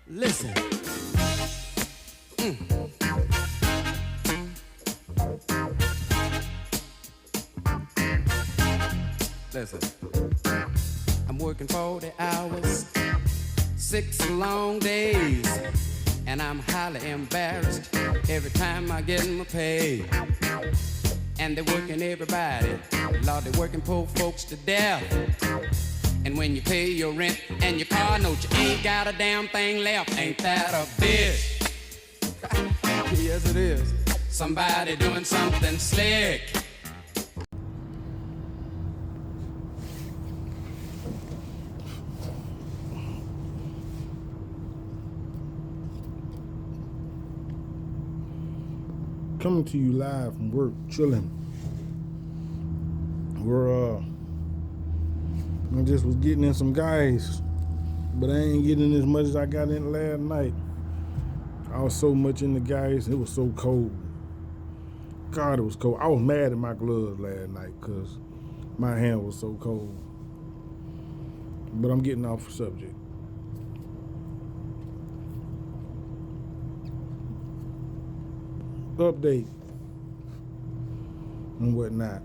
Listen. Listen. I'm working 40 hours, 6 long days, and I'm highly embarrassed every time I get my pay. And they're working everybody, Lord, they're working poor folks to death. And when you pay your rent and your car note, you ain't got a damn thing left. Ain't that a bitch? Yes, it is. Somebody doing something slick. Coming to you live from work, chilling. I just was getting in some guys, but I ain't getting as much as I got in last night. I was so much in the guys, it was so cold. God, it was cold. I was mad at my gloves last night because my hand was so cold. But I'm getting off the subject. Update and whatnot.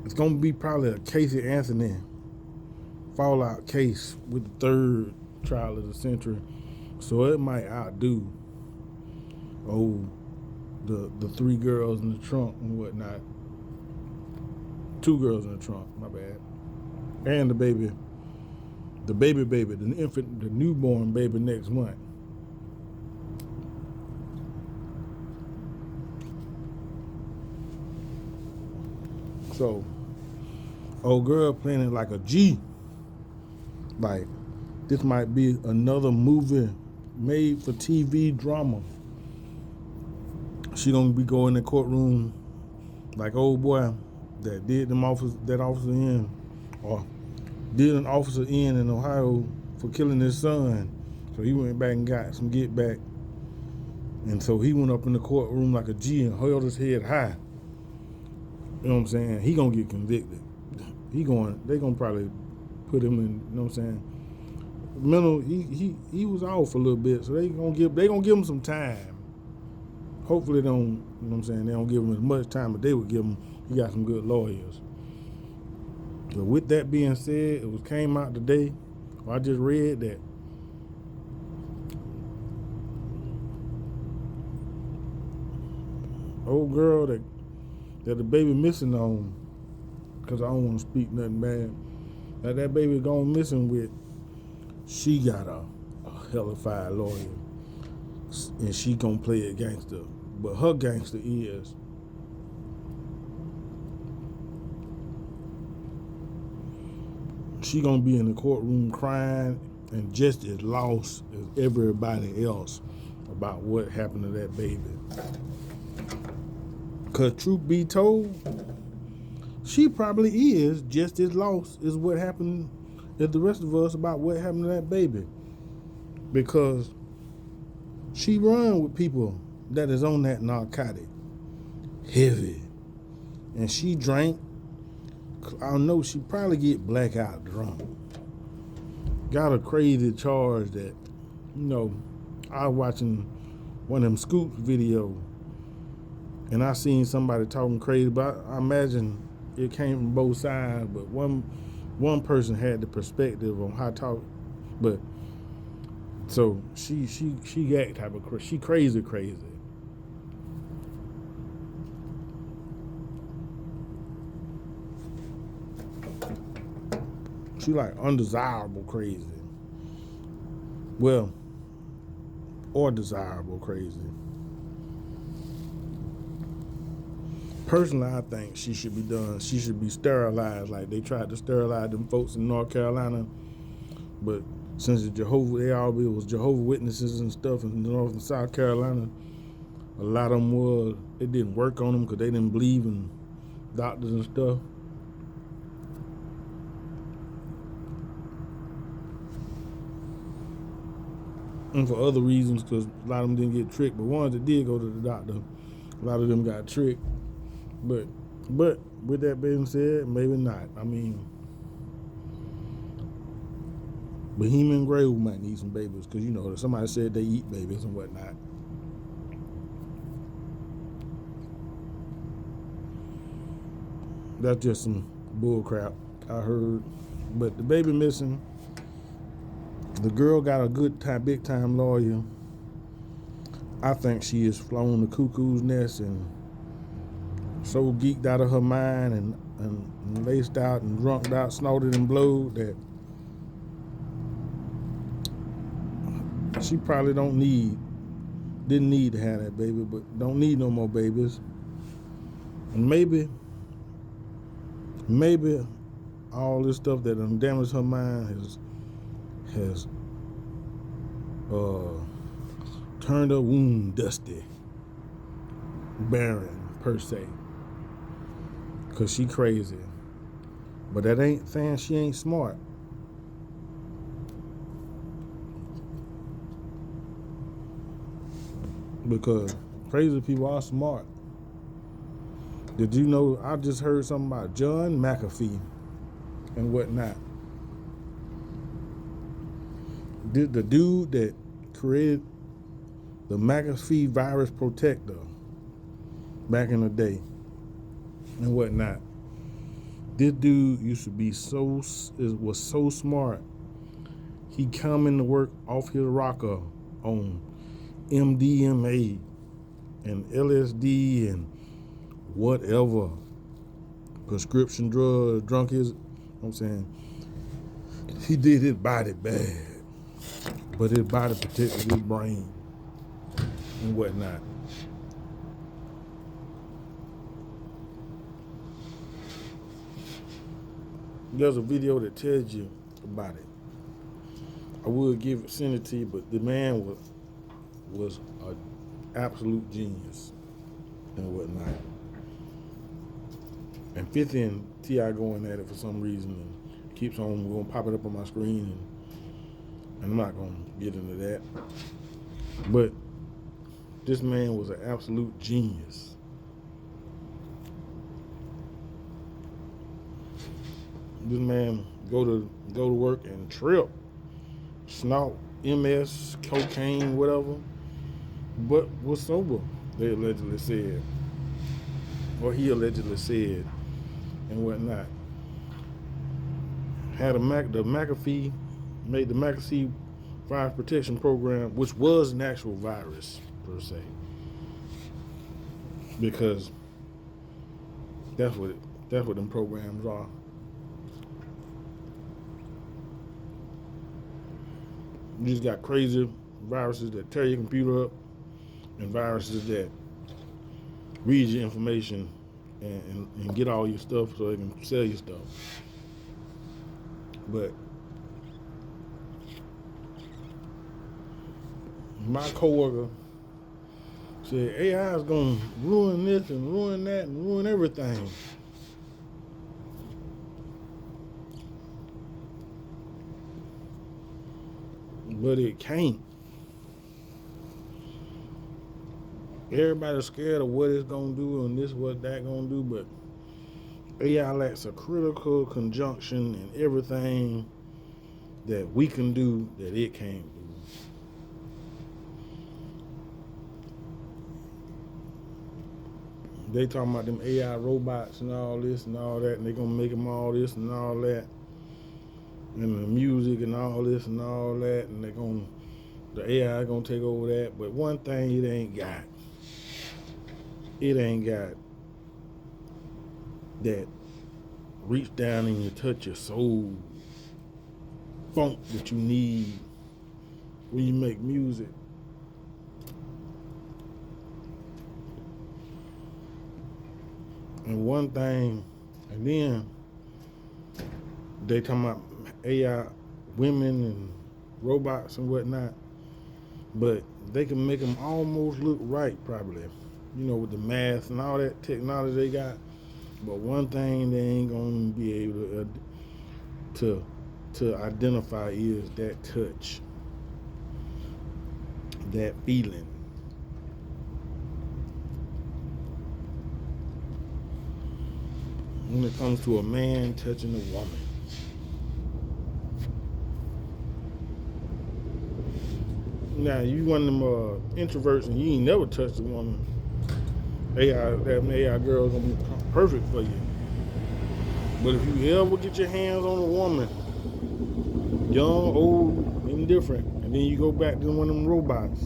It's gonna be probably a Casey Anthony fallout case with the third trial of the century, so it might outdo the 3 girls in the trunk and whatnot. 2 girls in the trunk, my bad, and the baby, the infant, the newborn baby next month. So, old girl playing it like a G. Like, this might be another movie made for TV drama. She gonna be going in the courtroom like old boy that did an officer in Ohio for killing his son. So he went back and got some get back. And so he went up in the courtroom like a G and held his head high. You know what I'm saying? He gonna get convicted. They gonna probably put him in, you know what I'm saying? Mental, he was off a little bit, so they gonna give him some time. Hopefully they don't, you know what I'm saying, they don't give him as much time, but they would give him, he got some good lawyers. So with that being said, it came out today, I just read that old girl that the baby missing on, because I don't want to speak nothing bad, that baby gone missing with, she got a hellified lawyer, and she gonna play it gangster. But her gangster is she gonna be in the courtroom crying and just as lost as everybody else about what happened to that baby. Cause truth be told, she probably is just as lost as what happened as the rest of us about what happened to that baby. Because she run with people that is on that narcotic heavy, and she drank. I know she probably get blackout drunk. Got a crazy charge that, I was watching one of them Scoops video, and I seen somebody talking crazy, but I imagine it came from both sides, but one person had the perspective on how to talk, but so she got type of she crazy. She like undesirable crazy. Well, or desirable crazy. Personally, I think she should be sterilized like they tried to sterilize them folks in North Carolina. But since they was Jehovah's Witnesses and stuff in North and South Carolina, a lot of them it didn't work on them because they didn't believe in doctors and stuff. And for other reasons, because a lot of them didn't get tricked, but ones that did go to the doctor, a lot of them got tricked. But with that being said, maybe not. I mean, Bohemian Grove might need some babies because, you know, somebody said they eat babies and whatnot. That's just some bull crap I heard. But the baby missing. The girl got a big time lawyer. I think she is flown the cuckoo's nest and so geeked out of her mind and laced out and drunked out, snorted and blowed that she probably didn't need to have that baby, but don't need no more babies. And maybe all this stuff that done damaged her mind has turned her womb dusty, barren per se, cause she crazy. But that ain't saying she ain't smart. Because crazy people are smart. Did you know, I just heard something about John McAfee and whatnot. The dude that created the McAfee virus protector back in the day and whatnot. This dude used to be was so smart. He come into work off his rocker on MDMA and LSD and whatever prescription drugs, drunk his, I'm saying, he did his body bad, but his body protected his brain and whatnot. There's a video that tells you about it. I would send it to you, but the man was an absolute genius and whatnot. And 50 and T.I. going at it for some reason and keeps on going popping up on my screen, and I'm not going to get into that. But this man was an absolute genius. This man go to work and trip, snort MS, cocaine, whatever, but was sober, they allegedly said, or he allegedly said, and whatnot. Had the McAfee, made the McAfee virus protection program, which was an actual virus per se, because that's what them programs are. You just got crazy viruses that tear your computer up and viruses that read your information and get all your stuff so they can sell your stuff. But my coworker said AI is going to ruin this and ruin that and ruin everything. But it can't. Everybody's scared of what it's going to do and this, what that going to do, but AI lacks a critical conjunction in everything that we can do that it can't do. They talking about them AI robots and all this and all that, and they going to make them all this and all that, and the music and all this and all that, and the AI gonna take over that. But one thing it ain't got that reach down and you touch your soul funk that you need when you make music. And one thing, and then they talking about AI, women and robots and whatnot, but they can make them almost look right, probably, you know, with the math and all that technology they got. But one thing they ain't gonna be able to identify is that touch, that feeling. When it comes to a man touching a woman. Now, you one of them introverts and you ain't never touched a woman. That AI girl gonna be perfect for you. But if you ever get your hands on a woman, young, old, indifferent, and then you go back to one of them robots,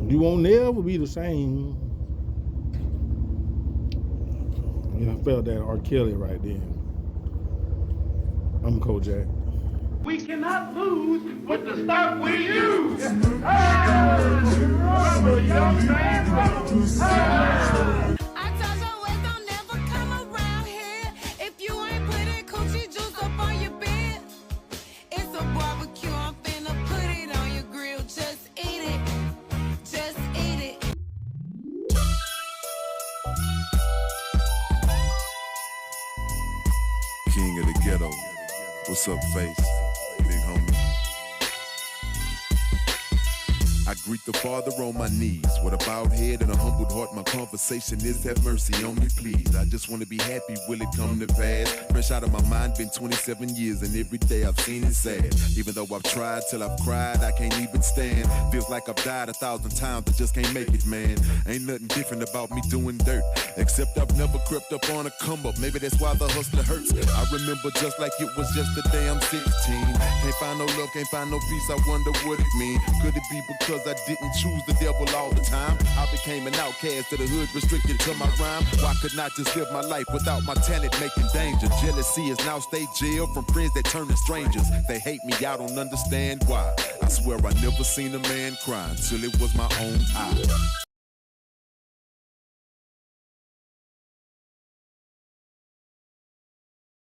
you won't never be the same. I felt that R. Kelly right there. I'm Kojak. We cannot lose with the stuff we use. I told your waist don't never come around here if you ain't putting coochie juice up on your bed. It's a barbecue, I'm finna put it on your grill. Just eat it, just eat it. King of the ghetto. What's up, face? Big homie. I greet the Father on my knees. With a bowed head and a humbled heart, my conversation is have mercy on me, please. I just want to be happy, will it come to pass? Fresh out of my mind, been 27 years, and every day I've seen it sad. Even though I've tried till I've cried, I can't even stand. Feels like I've died 1,000 times, I just can't make it, man. Ain't nothing different about me doing dirt, except I've never crept up on a come up. Maybe that's why the hustler hurts. I remember just like it was yesterday, I'm 16. Can't find no love, can't find no peace, I wonder what it mean. Could it be because I didn't choose the devil all the time? I became an outcast to the hood, restricted to my rhyme. Why could not just live my life without my talent making danger? Jealousy is now state jail from friends that turn to strangers. They hate me, I don't understand why. I swear I never seen a man cry until it was my own eye.